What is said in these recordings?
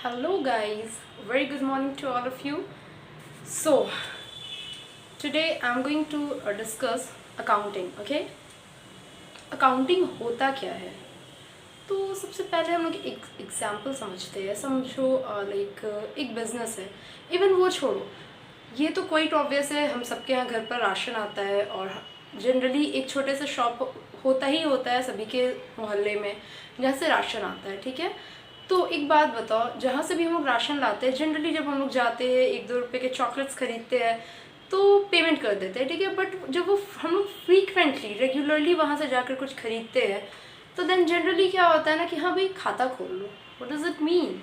Hello, guys. Very good morning to all of you. So, today I'm going to discuss accounting. Okay, accounting होता क्या है? तो सबसे पहले हम लोग एक एग्जाम्पल समझते हैं. समझो लाइक एक बिजनेस है. इवन वो छोड़ो, ये तो क्वाइट ऑब्वियस है, हम सबके यहाँ घर पर राशन आता है और जनरली एक छोटे से शॉप होता ही होता है सभी के मोहल्ले में जहाँ से राशन आता है. ठीक है, तो एक बात बताओ, जहाँ से भी हम लोग राशन लाते हैं जनरली जब हम लोग जाते हैं 1-2 रुपये के चॉकलेट्स खरीदते हैं तो पेमेंट कर देते हैं. ठीक है, बट जब वो हम लोग फ्रीक्वेंटली रेगुलरली वहाँ से जाकर कुछ खरीदते हैं तो देन जनरली क्या होता है ना कि हाँ भाई खाता खोल लो. What does it mean?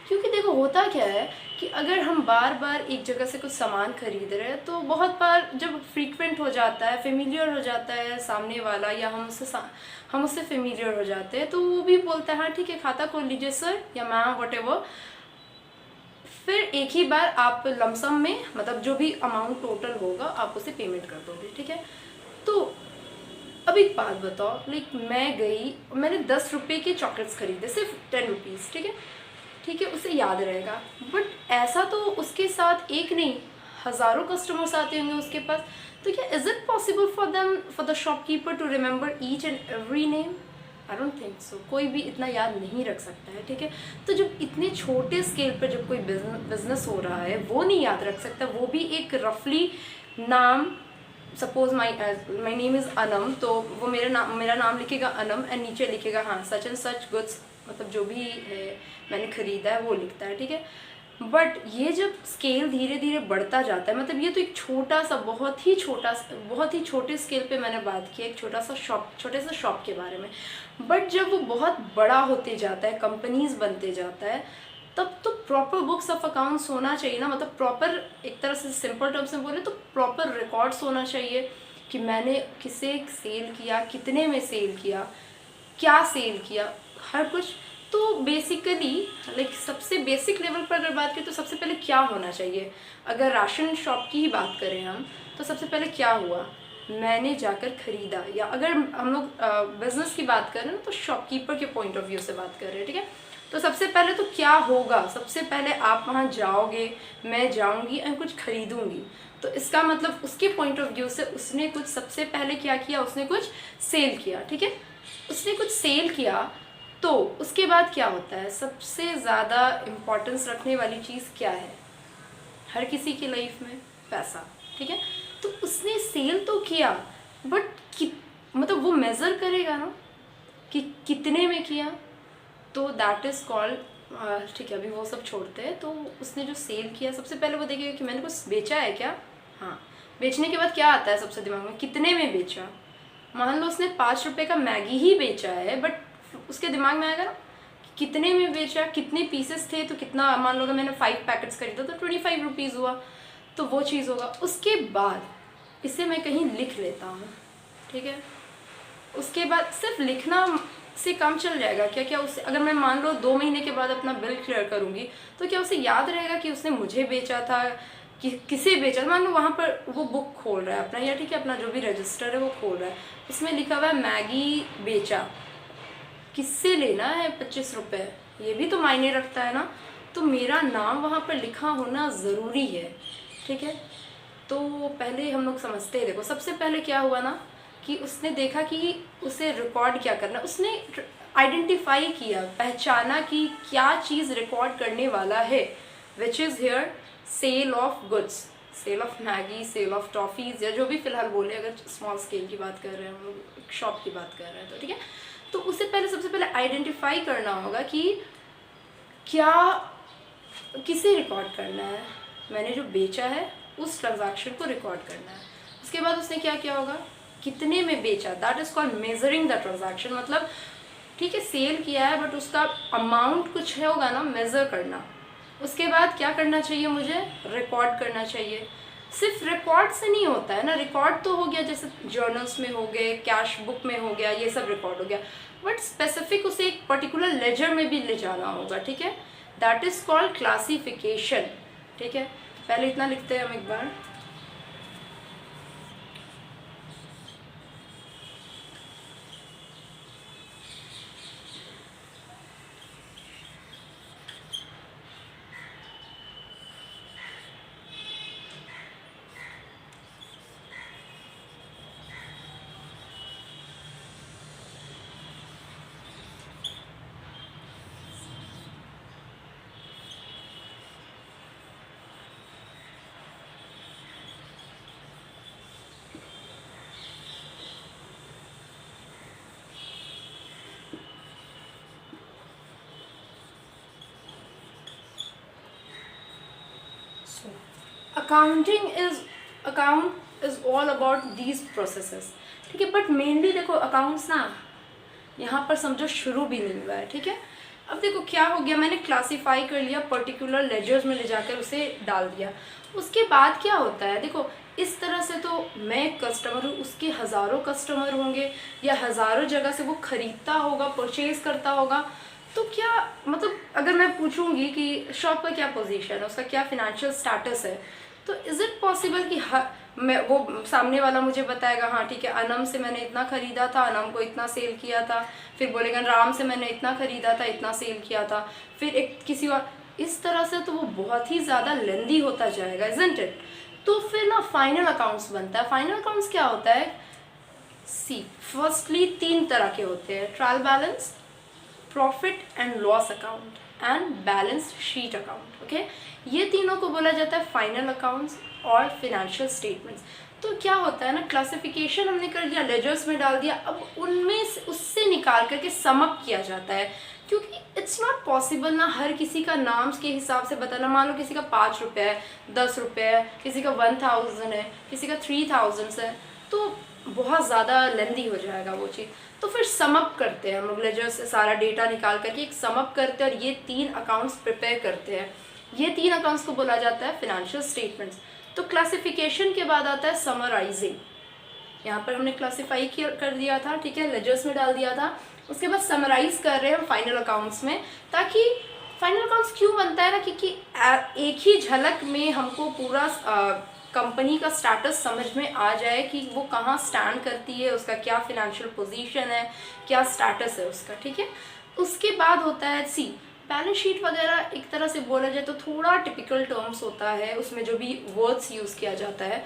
क्योंकि देखो होता क्या है कि अगर हम बार बार एक जगह से कुछ सामान खरीद रहे हैं तो बहुत बार जब फ्रीक्वेंट हो जाता है, फेमिलियर हो जाता है सामने वाला, या हम उससे फेमिलियर हो जाते हैं, तो वो भी बोलता है हाँ ठीक है खाता खोल लीजिए सर या मैम वट एवर. फिर एक ही बार आप लमसम में मतलब जो भी अमाउंट टोटल होगा आप उसे पेमेंट कर दोगे. ठीक है, तो अब एक बात बताओ, लाइक मैंने 10 रुपये के चॉकलेट्स खरीदे, सिर्फ 10 रुपीज़. ठीक है, ठीक है, उसे याद रहेगा. बट ऐसा तो उसके साथ एक नहीं, हज़ारों कस्टमर्स आते होंगे उसके पास. तो क्या is it possible for the shopkeeper to remember each and every name? I don't think so. कोई भी इतना याद नहीं रख सकता है. ठीक है, तो जब इतने छोटे स्केल पर जब कोई बिजनेस हो रहा है वो नहीं याद रख सकता, वो भी एक रफली नाम. Suppose my name is Anam, तो वो मेरा नाम लिखेगा अनम एंड नीचे लिखेगा हाँ सच एंड सच गुड्स, मतलब जो भी है मैंने ख़रीदा है वो लिखता है. ठीक है, बट ये जब स्केल धीरे धीरे बढ़ता जाता है, मतलब ये तो एक छोटा सा बहुत ही छोटे स्केल पे मैंने बात की, एक छोटे से शॉप के बारे में. बट जब वो बहुत बड़ा होते जाता है, कंपनीज बनते जाता है, तब तो प्रॉपर बुक्स ऑफ अकाउंट्स होना चाहिए ना. मतलब प्रॉपर, एक तरह से सिंपल टर्म्स में बोले तो प्रॉपर रिकॉर्ड्स होना चाहिए कि मैंने किसे सेल किया, कितने में सेल किया, क्या सेल किया, हर कुछ. तो बेसिकली लाइक सबसे बेसिक लेवल पर अगर बात करें तो सबसे पहले क्या होना चाहिए. अगर राशन शॉप की ही बात करें हम, तो सबसे पहले क्या हुआ, मैंने जाकर खरीदा. या अगर हम लोग बिजनेस की बात करें तो शॉपकीपर के पॉइंट ऑफ व्यू से बात कर रहे हैं. ठीक है, तो सबसे पहले तो क्या होगा, सबसे पहले आप वहाँ जाओगे, मैं जाऊँगी एंड कुछ खरीदूँगी. तो इसका मतलब उसके पॉइंट ऑफ व्यू से उसने कुछ सबसे पहले क्या किया, उसने कुछ सेल किया. ठीक है, उसने कुछ सेल किया, तो उसके बाद क्या होता है, सबसे ज़्यादा इम्पोर्टेंस रखने वाली चीज़ क्या है हर किसी की लाइफ में? पैसा. ठीक है, तो उसने सेल तो किया, बट मतलब वो मेज़र करेगा ना कि कितने में किया, तो दैट इज़ कॉल्ड. ठीक है, अभी वो सब छोड़ते हैं. तो उसने जो सेल किया सबसे पहले वो देखेगा कि मैंने कुछ बेचा है क्या. हाँ, बेचने के बाद क्या आता है सबसे दिमाग में, कितने में बेचा. मान लो उसने 5 रुपये का मैगी ही बेचा है, बट उसके दिमाग में आएगा ना कितने में बेचा, कितने पीसेस थे, तो कितना. मान लो मैंने 5 पैकेट्स खरीदा तो 25 रुपीज़ हुआ, तो वो चीज़ होगा. उसके बाद इसे मैं कहीं लिख लेता हूँ. ठीक है, उसके बाद सिर्फ लिखना से काम चल जाएगा क्या? क्या उससे अगर मैं मान लो 2 महीने के बाद अपना बिल क्लियर करूँगी तो क्या उसे याद रहेगा कि उसने मुझे बेचा था कि किसे बेचा. मान लो वहाँ पर वो बुक खोल रहा है अपना, या ठीक है अपना जो भी रजिस्टर है वो खोल रहा है, उसमें लिखा हुआ है मैगी बेचा, किससे लेना है 25 रुपये, ये भी तो मायने रखता है ना. तो मेरा नाम वहाँ पर लिखा होना ज़रूरी है. ठीक है, तो पहले हम लोग समझते हैं. देखो सबसे पहले क्या हुआ ना कि उसने देखा कि उसे रिकॉर्ड क्या करना, उसने आइडेंटिफाई किया, पहचाना कि क्या चीज़ रिकॉर्ड करने वाला है, which is here sale of goods, sale of Maggi, sale of toffees, या जो भी फ़िलहाल बोले. अगर स्मॉल स्केल की बात कर रहे हैं हम लोग, शॉप की बात कर रहे हैं तो ठीक है. तो उसे सबसे पहले आइडेंटिफाई करना होगा कि क्या किसे रिकॉर्ड करना है, मैंने जो बेचा है उस ट्रांजैक्शन को रिकॉर्ड करना है. उसके बाद उसने क्या किया होगा, कितने में बेचा, that is called measuring the transaction. मतलब ठीक है सेल किया है बट उसका अमाउंट कुछ है होगा ना, मेज़र करना. उसके बाद क्या करना चाहिए, मुझे रिकॉर्ड करना चाहिए. सिर्फ रिकॉर्ड से नहीं होता है ना, रिकॉर्ड तो हो गया जैसे जर्नल्स में हो गए, कैश बुक में हो गया, ये सब रिकॉर्ड हो गया, बट स्पेसिफिक उसे एक पर्टिकुलर लेजर में भी ले जाना होगा. ठीक है, दैट इज़ कॉल्ड क्लासिफिकेशन. ठीक है, पहले इतना लिखते हैं हम एक बार. Account is all about these processes, ठीक है। बट मेनली देखो अकाउंट्स ना यहाँ पर समझो शुरू भी नहीं हुआ है, ठीक है। अब देखो क्या हो गया, मैंने क्लासीफाई कर लिया, पर्टिकुलर लेजर्स में ले जाकर उसे डाल दिया। उसके बाद क्या होता है, देखो इस तरह से तो मैं कस्टमर हूँ, उसके हज़ारों कस्टमर होंगे या हज़ारों जगह से वो ख़रीदता होगा, परचेज करता होगा। तो क्या मतलब अगर मैं पूछूंगी कि शॉप का क्या पोजीशन है, उसका क्या फिनेंशियल स्टेटस है, तो इज़ इट पॉसिबल कि मैं वो सामने वाला मुझे बताएगा हाँ ठीक है अनम से मैंने इतना ख़रीदा था, अनम को इतना सेल किया था, फिर बोलेगा राम से मैंने इतना ख़रीदा था, इतना सेल किया था, फिर एक किसी और, इस तरह से तो वो बहुत ही ज़्यादा लेंदी होता जाएगा, इज़न्ट इट। तो फिर ना फाइनल अकाउंट्स बनता है। फाइनल अकाउंट्स क्या होता है, सी फर्स्टली 3 तरह के होते हैं, trial balance, profit and loss account and balance sheet account, okay. ये तीनों को बोला जाता है फाइनल अकाउंट्स और फिनेंशियल स्टेटमेंट्स। तो क्या होता है ना, क्लासिफिकेशन हमने कर दिया, लेजर्स में डाल दिया, अब उनमें उससे निकाल करके सम अप किया जाता है, क्योंकि इट्स नॉट पॉसिबल ना हर किसी का नाम के हिसाब से बताना। मान लो किसी का 5 रुपये है, 10 रुपये है, किसी का 1000 है, किसी का 3000 है, तो बहुत ज़्यादा लेंदी हो जाएगा वो चीज़। तो फिर सम अप करते हैं हम लोग, लेजर से सारा डेटा निकाल करके एक सम अप करते हैं और ये 3 अकाउंट्स प्रिपेयर करते हैं। ये 3 अकाउंट्स को बोला जाता है फिनेंशियल स्टेटमेंट्स। तो क्लासिफिकेशन के बाद आता है समराइजिंग। यहाँ पर हमने क्लासीफाई कर दिया था, ठीक है, लेजर्स में डाल दिया था। उसके बाद समराइज कर रहे हैं हम फाइनल अकाउंट्स में, ताकि फाइनल अकाउंट्स क्यों बनता है ना, क्योंकि एक ही झलक में हमको पूरा कंपनी का स्टेटस समझ में आ जाए कि वो कहाँ स्टैंड करती है, उसका क्या फिनेंशियल पोजीशन है, क्या स्टेटस है उसका, ठीक है। उसके बाद होता है सी बैलेंस शीट वगैरह। एक तरह से बोला जाए तो थोड़ा टिपिकल टर्म्स होता है, उसमें जो भी वर्ड्स यूज़ किया जाता है।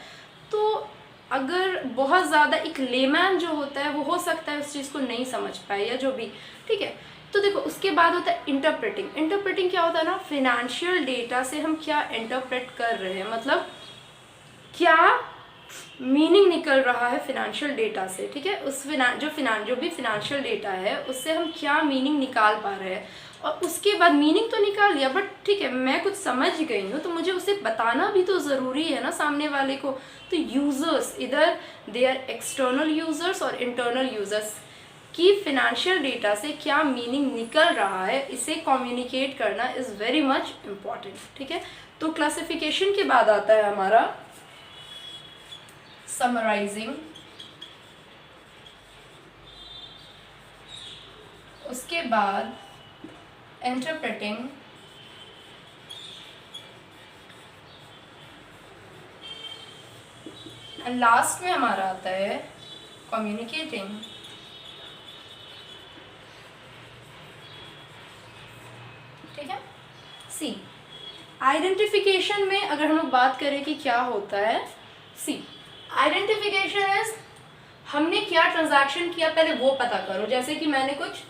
तो अगर बहुत ज़्यादा एक लेमैन जो होता है वो हो सकता है उस चीज़ को नहीं समझ पाए या जो भी, ठीक है। तो देखो उसके बाद होता है इंटरप्रेटिंग। इंटरप्रेटिंग क्या होता है ना, फिनेंशियल डेटा से हम क्या इंटरप्रेट कर रहे हैं, मतलब क्या मीनिंग निकल रहा है फिनेंशियल डेटा से, ठीक है। उस जो भी फिनेंशियल डेटा है उससे हम क्या मीनिंग निकाल पा रहे हैं। और उसके बाद मीनिंग तो निकाल लिया, बट ठीक है मैं कुछ समझ गई हूँ तो मुझे उसे बताना भी तो ज़रूरी है ना सामने वाले को। तो यूज़र्स, इधर दे आर एक्सटर्नल यूज़र्स और इंटरनल यूज़र्स, कि फिनेंशियल डेटा से क्या मीनिंग निकल रहा है, इसे कम्युनिकेट करना इज़ वेरी मच इम्पॉर्टेंट, ठीक है। तो क्लासिफिकेशन के बाद आता है हमारा समराइजिंग, उसके बाद इंटरप्रेटिंग, एंड लास्ट में हमारा आता है कम्युनिकेटिंग। ठीक है। सी आइडेंटिफिकेशन में अगर हम लोग बात करें कि क्या होता है, सी आइडेंटिफिकेशन इज हमने क्या ट्रांजैक्शन किया पहले वो पता करो। जैसे कि मैंने कुछ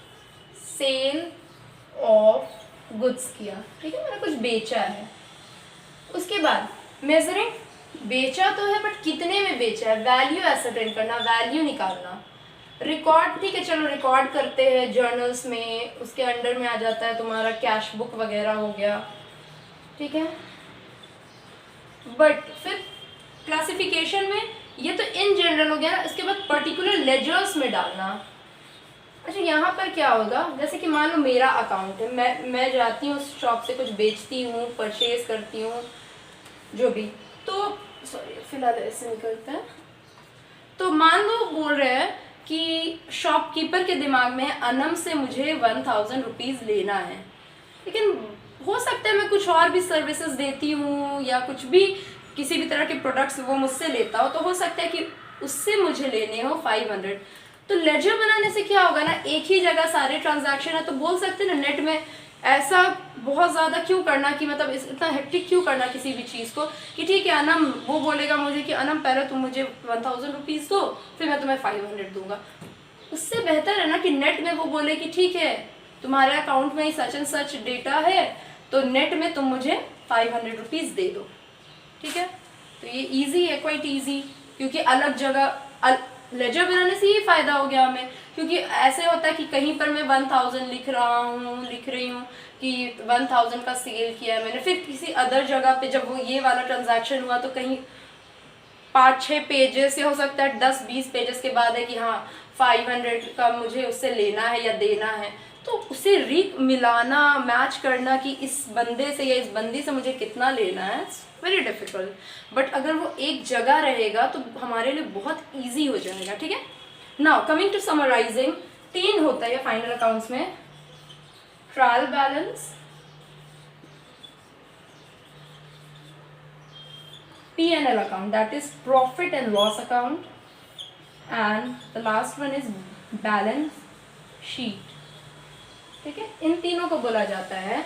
सेल ऑफ गुड्स किया, ठीक है, मैंने कुछ बेचा है। उसके बाद मेजरिंग, बेचा तो है बट कितने में बेचा है, वैल्यू एसरटेन करना, वैल्यू निकालना। रिकॉर्ड, ठीक है चलो रिकॉर्ड करते हैं जर्नल्स में, उसके अंडर में आ जाता है तुम्हारा कैश बुक वगैरह हो गया, ठीक है। बट फिर क्लासिफिकेशन में ये तो इन जनरल हो गया ना, इसके बाद पर्टिकुलर लेजर्स में डालना। अच्छा यहाँ पर क्या होगा, जैसे कि मान लो मेरा अकाउंट है, मैं जाती हूँ उस शॉप से कुछ बेचती हूँ, परचेज करती हूँ जो भी, तो सॉरी फिलहाल ऐसे निकलता है। तो मान लो बोल रहे हैं कि शॉपकीपर के दिमाग में अनम से मुझे 1000 रुपीज़ लेना है, लेकिन हो सकता है मैं कुछ और भी सर्विसेज देती हूँ या कुछ भी किसी भी तरह के प्रोडक्ट्स वो मुझसे लेता हो, तो हो सकता है कि उससे मुझे लेने हो 500। तो लेजर बनाने से क्या होगा ना, एक ही जगह सारे ट्रांजैक्शन है, तो बोल सकते हैं ना नेट में ऐसा बहुत ज़्यादा क्यों करना कि मतलब इतना हेक्टिक क्यों करना किसी भी चीज़ को, कि ठीक है अनम वो बोलेगा मुझे कि अनम पहले तुम मुझे 1000 रुपीज़ दो फिर मैं तुम्हें 500 दूंगा। उससे बेहतर है ना कि नेट में वो बोले कि ठीक है तुम्हारे अकाउंट में सच एंड सच डेटा है, तो नेट में तुम मुझे 500 रुपीज़ दे दो, ठीक है। तो ये ईजी है, क्वाइट ईजी, क्योंकि अलग जगह लेजर बनाने से ये फ़ायदा हो गया हमें, क्योंकि ऐसे होता है कि कहीं पर मैं 1000 लिख रही हूँ कि 1000 का सेल किया है मैंने, फिर किसी अदर जगह पे जब वो ये वाला ट्रांजैक्शन हुआ तो कहीं 5-6 पेजेस या हो सकता है 10-20 पेजेस के बाद है कि हाँ 500 का मुझे उससे लेना है या देना है, तो उसे मिलाना मैच करना कि इस बंदे से या इस बंदी से मुझे कितना लेना है, इट्स वेरी डिफिकल्ट। बट अगर वो एक जगह रहेगा तो हमारे लिए बहुत ईजी हो जाएगा, ठीक है। नाउ कमिंग टू समराइजिंग, 3 होता है फाइनल अकाउंट्स में, trial balance, P&L account, that is profit and loss account, and the last one is balance sheet, ठीक है। इन तीनों को बोला जाता है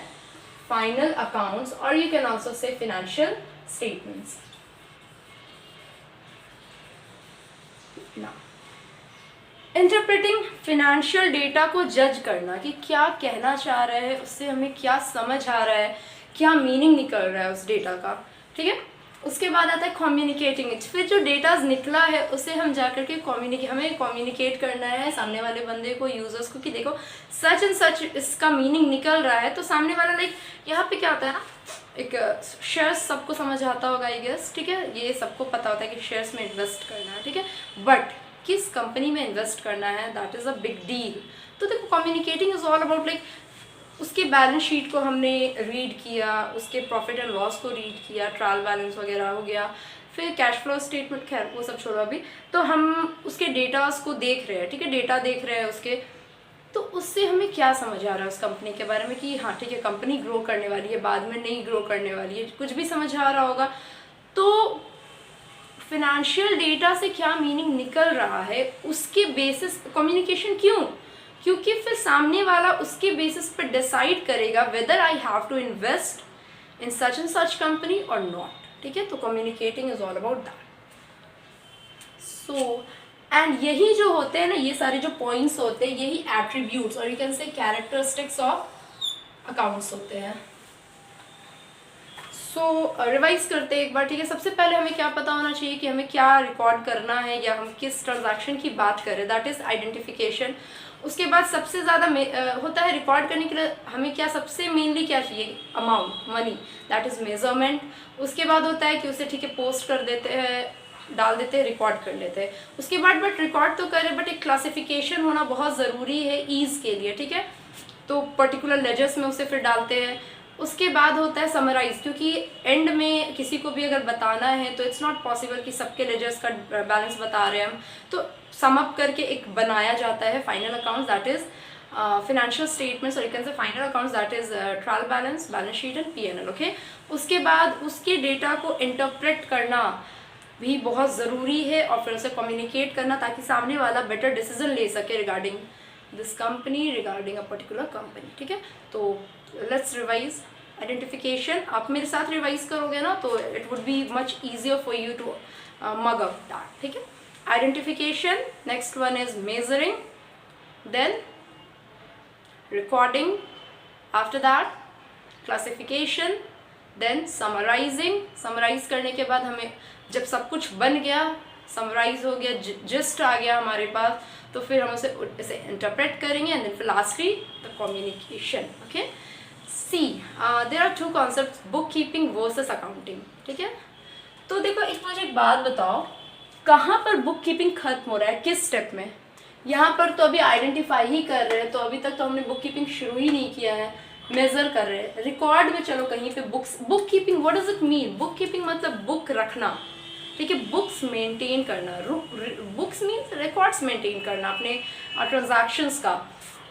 फाइनल अकाउंट्स, और you can also say financial statements. Interpreting financial data को जज करना कि क्या कहना चाह रहा है, उससे हमें क्या समझ आ रहा है, क्या मीनिंग निकल रहा है उस डेटा का, ठीक है। उसके बाद आता है कम्युनिकेटिंग इट, फिर जो डेटा निकला है उसे हम जाकर के हमें कम्युनिकेट करना है सामने वाले बंदे को, यूजर्स को, कि देखो सच एंड सच इसका मीनिंग निकल रहा है। तो सामने वाला लाइक यहाँ पे क्या होता है ना, एक शेयर्स सबको समझ आता होगा आई गेस, ठीक है, ये सबको पता होता है कि शेयर्स में इन्वेस्ट करना है, ठीक है, बट किस कंपनी में इन्वेस्ट करना है that is a big deal. तो देखो communicating is all about like उसके बैलेंस शीट को हमने रीड किया, उसके प्रॉफिट एंड लॉस को रीड किया, ट्रायल बैलेंस वगैरह हो गया, फिर कैश फ्लो स्टेटमेंट, खैर वो सब छोड़ो अभी, तो हम उसके डेटास को देख रहे हैं, ठीक है, डेटा देख रहे हैं उसके, तो उससे हमें क्या समझ आ रहा है उस कंपनी के बारे में कि हाँ ठीक है कंपनी ग्रो करने वाली है, बाद में नहीं ग्रो करने वाली है, कुछ भी समझ आ रहा होगा। तो फिनेंशियल डेटा से क्या मीनिंग निकल रहा है उसके बेसिस कम्युनिकेशन, क्यों, क्योंकि फिर सामने वाला उसके बेसिस पर डिसाइड करेगा whether I have to invest in such and such company और नॉट, ठीक है। तो communicating is all about that. So and यही जो होते हैं ना, ये सारे जो पॉइंट्स होते हैं, यही एट्रीब्यूट्स और यू कैन से कैरेक्टरिस्टिक्स ऑफ अकाउंट्स होते हैं। सो रिवाइज करते हैं एक बार, ठीक है। सबसे पहले हमें क्या पता होना चाहिए कि हमें क्या रिकॉर्ड करना है या हम किस ट्रांजैक्शन की बात करें, दैट इज आइडेंटिफिकेशन। उसके बाद सबसे ज़्यादा होता है रिकॉर्ड करने के लिए हमें क्या सबसे मेनली क्या चाहिए, amount, money, that is measurement. उसके बाद होता है कि उसे ठीक है पोस्ट कर देते हैं, डाल देते हैं, रिकॉर्ड कर लेते हैं। उसके बाद बट रिकॉर्ड तो करें बट एक क्लासिफिकेशन होना बहुत ज़रूरी है ईज़ के लिए, ठीक है। तो पर्टिकुलर लेजर्स में उसे फिर डालते हैं। उसके बाद होता है समराइज, क्योंकि एंड में किसी को भी अगर बताना है तो इट्स नॉट पॉसिबल कि सबके लेजर्स का बैलेंस बता रहे हैं हम, तो सम अप करके एक बनाया जाता है final accounts, that is financial statements, और you can say final accounts that is trial balance, balance sheet and P&L, okay. उसके बाद उसके डेटा को इंटरप्रेट करना भी बहुत ज़रूरी है और फिर उसे कम्युनिकेट करना ताकि सामने वाला बेटर डिसीजन ले सके regarding this company, regarding a particular company, ठीक है। तो लेट्स रिवाइज। आइडेंटिफिकेशन आप मेरे साथ रिवाइज करोगे ना तो it would be much easier for you to mug up that, ठीक है। Identification, next one is measuring, then recording, after that classification, then summarising. Summarise करने के बाद हमें जब सब कुछ बन गया, समराइज हो गया, जिस्ट आ गया हमारे पास, तो फिर हम उसे इंटरप्रेट करेंगे एंड देन फिर lastly the communication, okay. See there are 2 concepts, book keeping versus accounting, ठीक है। तो देखो मुझे एक बात बताओ, कहाँ पर बुक कीपिंग खत्म हो रहा है, किस स्टेप में? यहाँ पर तो अभी आइडेंटिफाई ही कर रहे हैं, तो अभी तक तो हमने बुक कीपिंग शुरू ही नहीं किया है, मेजर कर रहे हैं। रिकॉर्ड में चलो कहीं पे book keeping, what does it mean? Book keeping मतलब बुक रखना, ठीक है, बुक्स मेंटेन करना, बुक्स मीन्स रिकॉर्ड्स मेंटेन करना अपने ट्रांजैक्शंस का,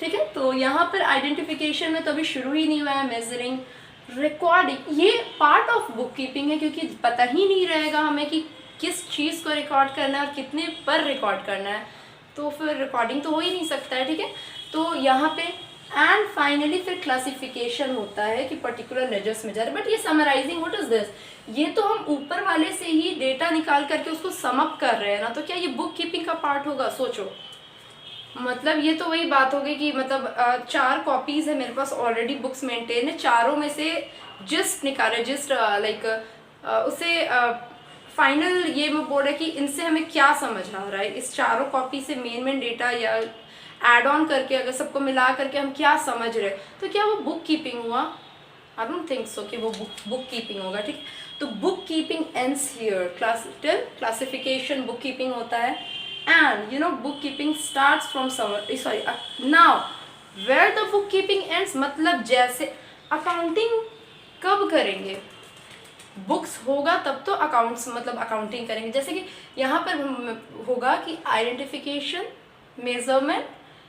ठीक है। तो यहाँ पर आइडेंटिफिकेशन में तो अभी शुरू ही नहीं हुआ है, मेजरिंग, रिकॉर्डिंग ये पार्ट ऑफ बुक कीपिंग है, क्योंकि पता ही नहीं रहेगा हमें कि किस चीज़ को रिकॉर्ड करना है और कितने पर रिकॉर्ड करना है, तो फिर रिकॉर्डिंग तो हो ही नहीं सकता है, ठीक है। तो यहाँ पे एंड फाइनली फिर क्लासिफिकेशन होता है कि पर्टिकुलर लेजर्स में जा रहे हैं। बट ये समराइजिंग, व्हाट इज दिस? ये तो हम ऊपर वाले से ही डेटा निकाल करके उसको सम अप कर रहे हैं ना, तो क्या ये बुक कीपिंग का पार्ट होगा? सोचो, मतलब ये तो वही बात होगी कि मतलब 4 कॉपीज है मेरे पास ऑलरेडी, बुक्स मेंटेन है, चारों में से जिस्ट निकाले, जिस्ट लाइक उसे फाइनल ये मैं बोल रहा है कि इनसे हमें क्या समझ आ रहा है, इस चारों कॉपी से मेन डेटा या एड ऑन करके अगर सबको मिला करके हम क्या समझ रहे, तो क्या वो बुक कीपिंग हुआ? आई डोंट थिंक सो कि वो बुक कीपिंग होगा, ठीक। तो book keeping ends here, classification book keeping होता है, and you know book keeping starts from summer, sorry now where the book keeping ends, मतलब जैसे अकाउंटिंग कब करेंगे, बुक्स होगा तब तो अकाउंट्स मतलब अकाउंटिंग करेंगे। जैसे कि यहाँ पर होगा कि identification, measurement,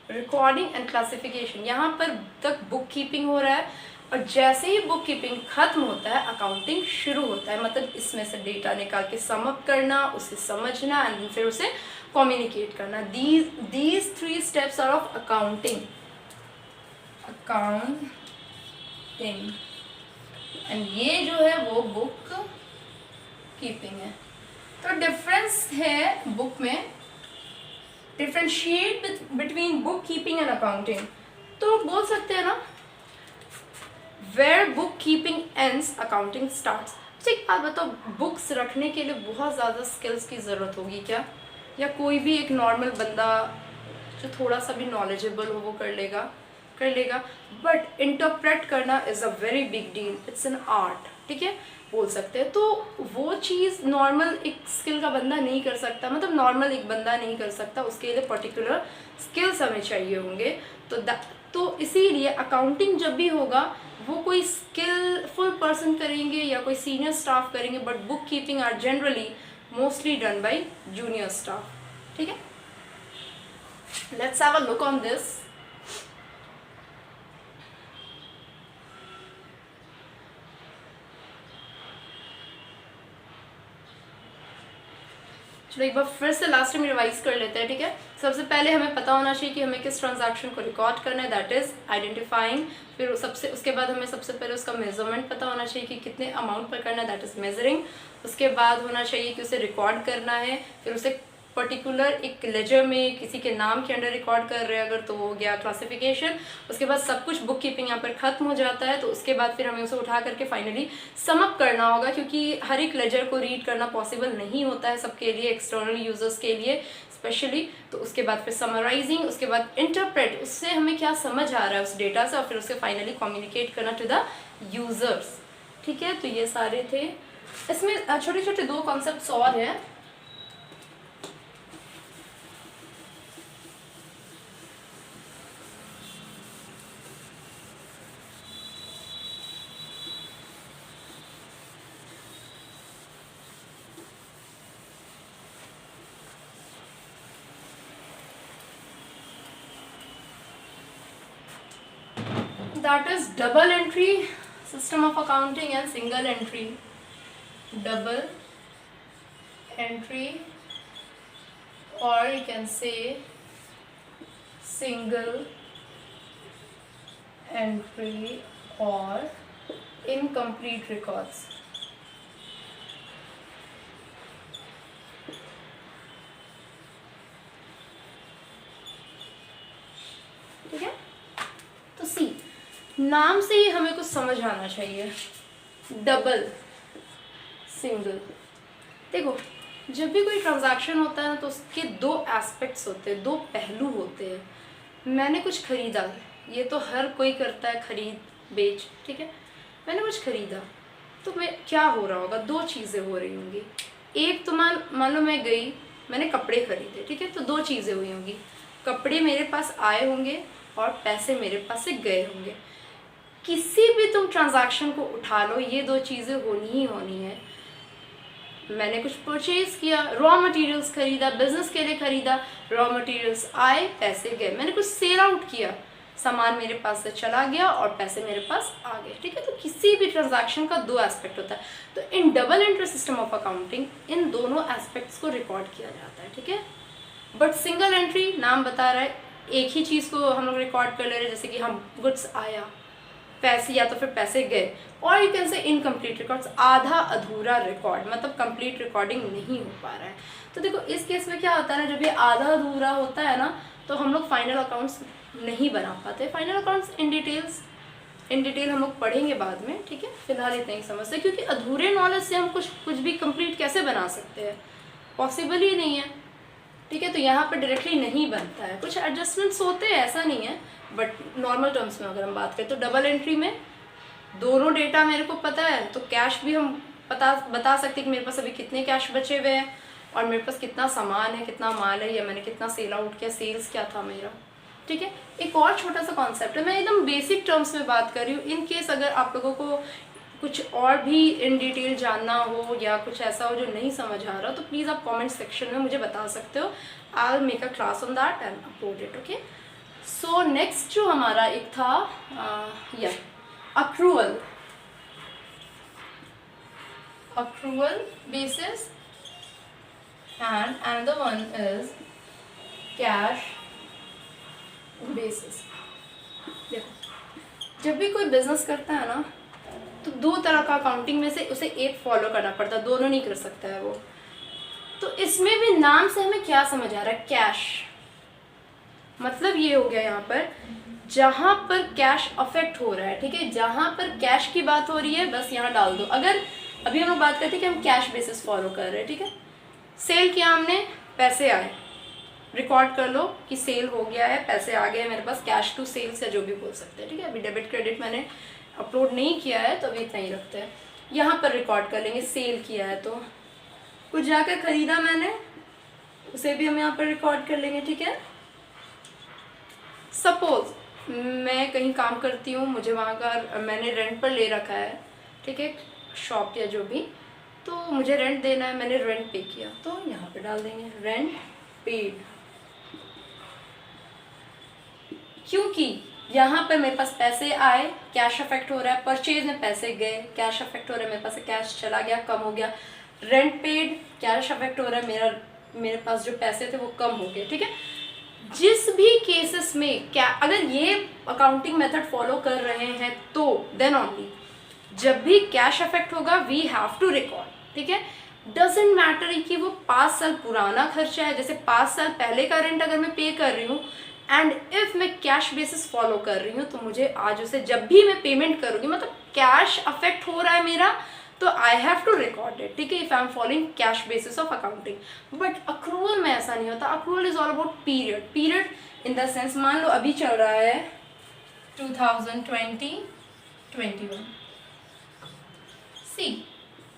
recording and classification, यहाँ पर तक बुक कीपिंग हो रहा है, और जैसे ही बुक कीपिंग खत्म होता है अकाउंटिंग शुरू होता है, मतलब इसमें से डेटा निकाल के सम अप करना, उसे समझना एंड फिर उसे कम्युनिकेट करना। These 3 steps are of accounting and ये जो है वो बुक कीपिंग है। तो डिफरेंस है बुक में, differentiate between book keeping and accounting, तो बोल सकते हैं ना where book keeping ends accounting starts. अच्छा एक बात बताओ, बुक्स रखने के लिए बहुत ज़्यादा स्किल्स की ज़रूरत होगी क्या, या कोई भी एक नॉर्मल बंदा जो थोड़ा सा भी नॉलेजेबल हो वो कर लेगा? बट इंटरप्रेट करना is a very big deal, it's an art, ठीक है, बोल सकते हैं। तो वो चीज़ नॉर्मल एक स्किल का बंदा नहीं कर सकता, मतलब नॉर्मल एक बंदा नहीं कर सकता, उसके लिए पर्टिकुलर स्किल्स हमें चाहिए होंगे। तो इसीलिए अकाउंटिंग जब भी होगा वो कोई स्किलफुल पर्सन करेंगे या कोई सीनियर स्टाफ करेंगे, but book keeping are generally mostly done by junior staff, ठीक है। Let's have a look on this. चलो एक बार फिर से लास्ट में रिवाइज कर लेते हैं, ठीक है। सबसे पहले हमें पता होना चाहिए कि हमें किस ट्रांजैक्शन को रिकॉर्ड करना है, दैट इज आइडेंटिफाइंग। फिर उसके बाद हमें सबसे पहले उसका मेजरमेंट पता होना चाहिए कि कितने अमाउंट पर करना है, दैट इज मेजरिंग। उसके बाद होना चाहिए कि उसे रिकॉर्ड करना है, फिर उसे पर्टिकुलर एक लेजर में किसी के नाम के अंडर रिकॉर्ड कर रहे हैं अगर, तो हो गया क्लासिफिकेशन। उसके बाद सब कुछ बुक कीपिंग यहाँ पर खत्म हो जाता है। तो उसके बाद फिर हमें उसे उठा करके फाइनली सम अप करना होगा, क्योंकि हर एक लेजर को रीड करना पॉसिबल नहीं होता है सबके लिए, एक्सटर्नल यूजर्स के लिए स्पेशली। तो उसके बाद फिर समराइजिंग, उसके बाद इंटरप्रेट, उससे हमें क्या समझ आ रहा है उस डेटा से, और फिर उसके फाइनली कम्युनिकेट करना टू द यूजर्स, ठीक है। तो ये सारे थे, इसमें छोटे छोटे 2 कॉन्सेप्ट्स और हैं। That is double entry system of accounting and single entry. Double entry, or you can say single entry or incomplete records. ठीक है, तो सी नाम से ही हमें कुछ समझ आना चाहिए। डबल, सिंगल, देखो जब भी कोई ट्रांजैक्शन होता है ना तो उसके 2 एस्पेक्ट्स होते हैं, 2 पहलू होते हैं। मैंने कुछ खरीदा, ये तो हर कोई करता है, खरीद बेच, ठीक है। मैंने कुछ खरीदा तो मैं क्या हो रहा होगा, 2 चीज़ें हो रही होंगी। एक तो मान लो मैं गई, मैंने कपड़े खरीदे, ठीक है, तो 2 चीज़ें हुई होंगी, कपड़े मेरे पास आए होंगे और पैसे मेरे पास से गए होंगे। किसी भी तुम ट्रांजैक्शन को उठा लो, ये 2 चीज़ें होनी ही होनी है। मैंने कुछ परचेज किया, रॉ मटेरियल्स खरीदा, बिजनेस के लिए खरीदा, रॉ मटेरियल्स आए, पैसे गए। मैंने कुछ सेल आउट किया, सामान मेरे पास से चला गया और पैसे मेरे पास आ गए, ठीक है। तो किसी भी ट्रांजैक्शन का 2 एस्पेक्ट होता है। तो in double entry system of accounting इन दोनों एस्पेक्ट्स को रिकॉर्ड किया जाता है, ठीक है। बट सिंगल एंट्री नाम बता रहा है, एक ही चीज़ को हम लोग रिकॉर्ड कर ले रहे हैं, जैसे कि हम गुड्स आया, पैसे या तो फिर पैसे गए, और यू कैन से इनकम्प्लीट रिकॉर्ड्स, आधा अधूरा रिकॉर्ड, मतलब कंप्लीट रिकॉर्डिंग नहीं हो पा रहा है। तो देखो इस केस में क्या होता है ना, जब ये आधा अधूरा होता है ना तो हम लोग फाइनल अकाउंट्स नहीं बना पाते। Final accounts in details in detail हम लोग पढ़ेंगे बाद में, ठीक है। फिलहाल इतना ही समझते हैं, क्योंकि अधूरे नॉलेज से हम कुछ भी कंप्लीट कैसे बना सकते हैं, पॉसिबल ही नहीं है, ठीक है। तो यहाँ पर डायरेक्टली नहीं बनता है, कुछ एडजस्टमेंट्स होते हैं, ऐसा नहीं है, बट नॉर्मल टर्म्स में अगर हम बात करें तो डबल एंट्री में दोनों डेटा मेरे को पता है, तो कैश भी हम बता सकते हैं कि मेरे पास अभी कितने कैश बचे हुए हैं और मेरे पास कितना सामान है, कितना माल है, या मैंने कितना सेल आउट किया, सेल्स क्या था मेरा, ठीक है। एक और छोटा सा कॉन्सेप्ट है, मैं एकदम बेसिक टर्म्स में बात कर रही हूँ। इन केस अगर आप लोगों को कुछ और भी इन डिटेल जानना हो या कुछ ऐसा हो जो नहीं समझ आ रहा, तो प्लीज़ आप कमेंट सेक्शन में मुझे बता सकते हो। I will make a class on that and upload it, okay. So next जो हमारा एक था या accrual basis, and another one is cash basis। देखो, जब भी कोई बिजनेस करता है ना, तो दो तरह का अकाउंटिंग में से उसे एक फॉलो करना पड़ता है, दोनों नहीं कर सकता है वो। तो इसमें भी नाम से हमें क्या समझ आ रहा है, कैश, मतलब ये हो गया यहाँ पर जहाँ पर कैश अफेक्ट हो रहा है, ठीक है, जहाँ पर कैश की बात हो रही है बस यहाँ डाल दो। अगर अभी हम लोग बात करते हैं कि हम कैश बेसिस फॉलो कर रहे हैं, ठीक है, सेल किया हमने, पैसे आए, रिकॉर्ड कर लो कि सेल हो गया है, पैसे आ गए मेरे पास, कैश टू सेल्स या जो भी बोल सकते हैं, ठीक है। अभी डेबिट क्रेडिट मैंने अपलोड नहीं किया है तो अभी इतना ही रखते हैं। यहाँ पर रिकॉर्ड कर लेंगे, सेल किया है तो कुछ जाकर खरीदा मैंने, उसे भी हम यहाँ पर रिकॉर्ड कर लेंगे, ठीक है। सपोज मैं कहीं काम करती हूँ, मुझे वहाँ का मैंने रेंट पर ले रखा है, ठीक है, शॉप या जो भी, तो मुझे रेंट देना है, मैंने रेंट पे किया, तो यहाँ पे डाल देंगे रेंट पेड, क्योंकि यहाँ पर मेरे पास पैसे आए, कैश अफेक्ट हो रहा है, परचेज में पैसे गए, कैश अफेक्ट हो रहा है, मेरे पास से कैश चला गया, कम हो गया, रेंट पेड, कैश अफेक्ट हो रहा है, मेरे पास जो पैसे थे वो कम हो गए, ठीक है। जिस भी केसेस में क्या अगर ये अकाउंटिंग मेथड फॉलो कर रहे हैं तो देन ओनली, जब भी कैश अफेक्ट होगा वी हैव टू रिकॉर्ड, ठीक है। डजेंट मैटर कि वो 5 साल पुराना खर्चा है, जैसे 5 साल पहले का रेंट अगर मैं पे कर रही हूँ एंड इफ मैं कैश बेसिस फॉलो कर रही हूँ, तो मुझे आज उसे जब भी मैं पेमेंट करूँगी, मतलब कैश अफेक्ट हो रहा है मेरा, तो I have to record it, ठीक है, if I am following cash basis of accounting. But accrual में ऐसा नहीं होता। Accrual is all about period in the sense, मान लो अभी चल रहा है 2020-21, सी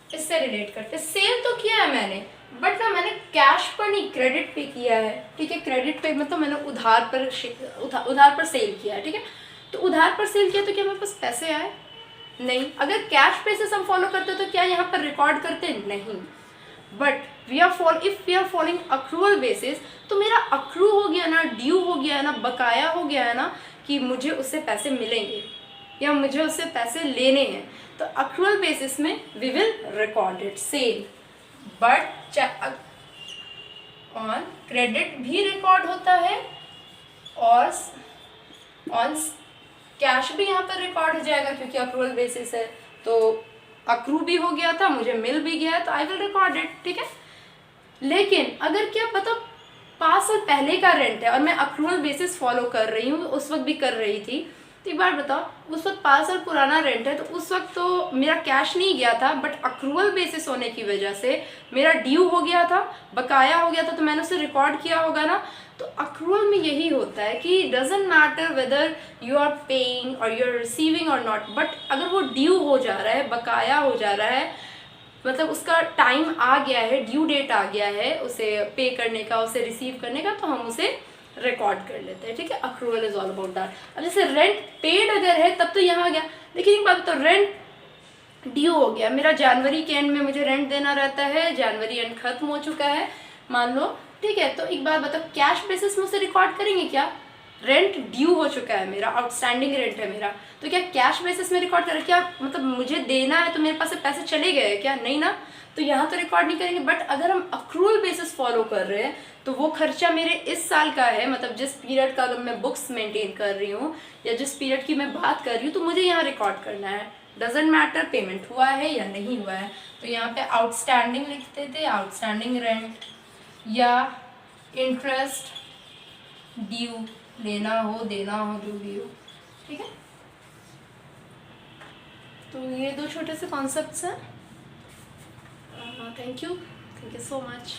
इससे रिलेट करते, सेल तो किया है मैंने, बट ना मैंने कैश पर नहीं, क्रेडिट पे किया है, ठीक है। क्रेडिट पे मतलब मैंने उधार पर सेल किया है, ठीक है। तो उधार पर सेल किया तो क्या मेरे पास पैसे आए? नहीं। अगर कैश बेसिस हम फॉलो करते तो क्या यहाँ पर रिकॉर्ड करते? नहीं। But if we are following accrual basis, तो मेरा अक्रू हो गया ना, ड्यू हो गया है ना, बकाया हो गया है ना, कि मुझे उससे पैसे मिलेंगे या मुझे उससे पैसे लेने हैं, तो अक्रूवल बेसिस में we will record it sale. But on credit भी रिकॉर्ड होता है और ऑन कैश भी यहाँ पर रिकॉर्ड हो जाएगा, क्योंकि अक्रूवल बेसिस है, तो अक्रू भी हो गया था, मुझे मिल भी गया, तो आई विल रिकॉर्ड इट, ठीक है। लेकिन अगर क्या पता 5 साल पहले का रेंट है और मैं अक्रूवल बेसिस फॉलो कर रही हूँ, उस वक्त भी कर रही थी, तो एक बार बताओ, उस वक्त 5 साल पुराना रेंट है, तो उस वक्त तो मेरा कैश नहीं गया था, बट अक्रूवल बेसिस होने की वजह से मेरा ड्यू हो गया था, बकाया हो गया था, तो मैंने उसे रिकॉर्ड किया होगा ना। तो अक्रूवल में यही होता है कि doesn't matter whether you are paying और यू आर रिसीविंग और नॉट, बट अगर वो ड्यू हो जा रहा है, बकाया हो जा रहा है, मतलब उसका टाइम आ गया है, ड्यू डेट आ गया है उसे पे करने का, उसे रिसीव करने का, तो हम उसे रिकॉर्ड कर लेते हैं, ठीक है। Accrual is all about that. अब जैसे रेंट पेड अगर है तब तो यहाँ आ गया, लेकिन एक बात, तो रेंट ड्यू हो गया मेरा, जनवरी के एंड में मुझे रेंट देना रहता है, जनवरी एंड खत्म हो चुका है मान लो, ठीक है। तो एक बात बताओ, कैश बेसिस में उसे रिकॉर्ड करेंगे क्या? रेंट ड्यू हो चुका है मेरा, आउटस्टैंडिंग रेंट है मेरा, तो क्या कैश बेसिस में रिकॉर्ड करें? क्या मतलब मुझे देना है तो मेरे पास से पैसे चले गए क्या? नहीं ना, तो यहाँ तो रिकॉर्ड नहीं करेंगे। बट अगर हम अक्रूवल बेसिस फॉलो कर रहे हैं, तो वो खर्चा मेरे इस साल का है, मतलब जिस पीरियड का मैं बुक्स मेंटेन कर रही हूँ या जिस पीरियड की मैं बात कर रही हूँ, तो मुझे यहाँ रिकॉर्ड करना है। डजेंट मैटर पेमेंट हुआ है या नहीं हुआ है, तो यहाँ पे आउटस्टैंडिंग लिखते थे, आउटस्टैंडिंग रेंट या इंटरेस्ट ड्यू, लेना हो देना हो जो भी हो, ठीक है। तो ये दो छोटे से कॉन्सेप्ट्स हैं। Thank you so much.